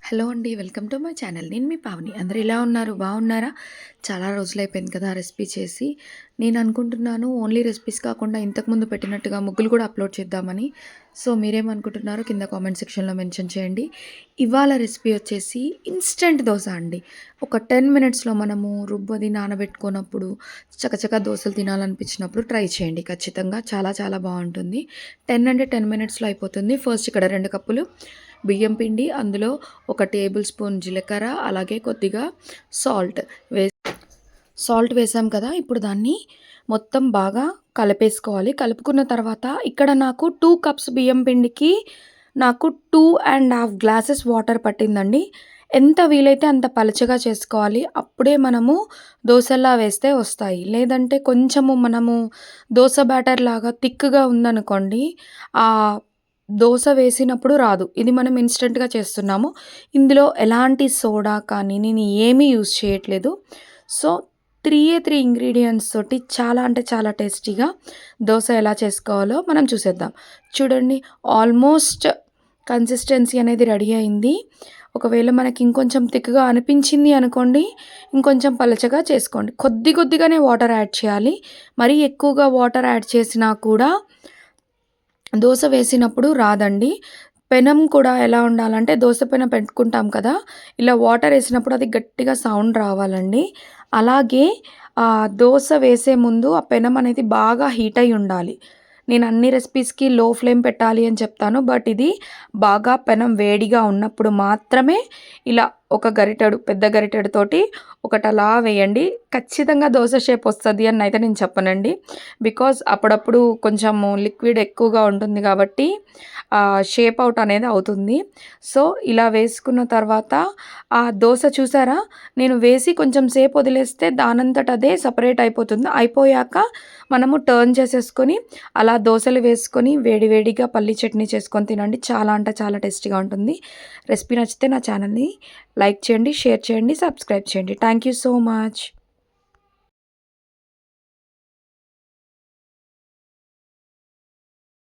Hello అండి. Welcome to my channel. నేను మీ పావని. అందరూ ఎలా ఉన్నారు? బాగున్నారా? చాలా రోజులైపోయింది కదా రెసిపీ చేసి. నేను అనుకుంటున్నాను ఓన్లీ రెసిపీస్ కాకుండా ఇంతకుముందు పెట్టినట్టుగా ముగ్గులు కూడా అప్లోడ్ చేద్దామని. సో, మీరేమనుకుంటున్నారో కింద కామెంట్ సెక్షన్‌లో మెన్షన్ చేయండి. ఇవాళ రెసిపీ వచ్చేసి ఇన్‌స్టంట్ దోస అండి. ఒక 10 మినిట్స్‌లో మనము రుబ్బది నానబెట్టుకున్నప్పుడు చకచకా దోసలు తినాలనిపించినప్పుడు ట్రై చేయండి ఖచ్చితంగా. చాలా చాలా బావుంటుంది. 10 అంటే 10 మినిట్స్‌లో అయిపోతుంది. ఫస్ట్ ఇక్కడ 2 కప్పులు బియ్యం పిండి, అందులో ఒక టేబుల్ స్పూన్ జీలకర్ర, అలాగే కొద్దిగా సాల్ట్ వే సాల్ట్ వేసాం కదా! ఇప్పుడు దాన్ని మొత్తం బాగా కలిపేసుకోవాలి. కలుపుకున్న తర్వాత ఇక్కడ నాకు 2 కప్స్ బియ్యం పిండికి నాకు 2½ గ్లాసెస్ వాటర్ పట్టిందండి. ఎంత వీలైతే అంత పలచగా చేసుకోవాలి. అప్పుడే మనము దోసల్లా వేస్తే వస్తాయి. లేదంటే కొంచెము మనము దోస బ్యాటర్ లాగా థిక్‌గా ఉందనుకోండి, దోస వేసినప్పుడు రాదు. ఇది మనం ఇన్‌స్టంట్‌గా చేస్తున్నాము. ఇందులో ఎలాంటి సోడా కానీ నేను ఏమీ యూజ్ చేయట్లేదు. సో, 3 ఇంగ్రీడియెంట్స్ తోటి చాలా అంటే చాలా టేస్టీగా దోస ఎలా చేసుకోవాలో మనం చూసేద్దాం. చూడండి, ఆల్మోస్ట్ కన్సిస్టెన్సీ అనేది రెడీ అయింది. ఒకవేళ మనకి ఇంకొంచెం థిక్‌గా అనిపించింది అనుకోండి, ఇంకొంచెం పలచగా చేసుకోండి. కొద్దిగానే వాటర్ యాడ్ చేయాలి. మరీ ఎక్కువగా వాటర్ యాడ్ చేసినా కూడా దోస వేసినప్పుడు రాదండి. పెనం కూడా ఎలా ఉండాలంటే, దోస పెనం పెట్టుకుంటాం కదా! ఇలా వాటర్ ఏసినప్పుడు అది గట్టిగా సౌండ్ రావాలండి. అలాగే దోస వేసే ముందు ఆ పెనం అనేది బాగా హీట్ అయ్యి ఉండాలి. నేను అన్ని రెసిపీస్‌కి లో ఫ్లేమ్ పెట్టాలి అని చెప్తాను. బట్ ఇది బాగా పెనం వేడిగా ఉన్నప్పుడు మాత్రమే ఇలా ఒక గరిటెడు, పెద్ద గరిటెడుతోటి ఒకటలా వేయండి. ఖచ్చితంగా దోస షేప్ వస్తది అని అయితే నేను చెప్పనండి. బికాజ్ అప్పుడప్పుడు కొంచెము లిక్విడ్ ఎక్కువగా ఉంటుంది కాబట్టి షేప్ అవుట్ అనేది అవుతుంది. సో, ఇలా వేసుకున్న తర్వాత ఆ దోస చూసారా? నేను వేసి కొంచెం సేపు వదిలేస్తే దానంతట అదే సెపరేట్ అయిపోతుంది. అయిపోయాక మనము టర్న్ చేసేసుకొని అలా దోసలు వేసుకొని వేడి వేడిగా పల్లీ చట్నీ చేసుకొని తినండి. చాలా అంటే చాలా టేస్టీగా ఉంటుంది. రెసిపీ నచ్చితే నా ఛానల్‌ని లైక్ చేయండి, షేర్ చేయండి, సబ్స్క్రైబ్ చేయండి. Thank you so much.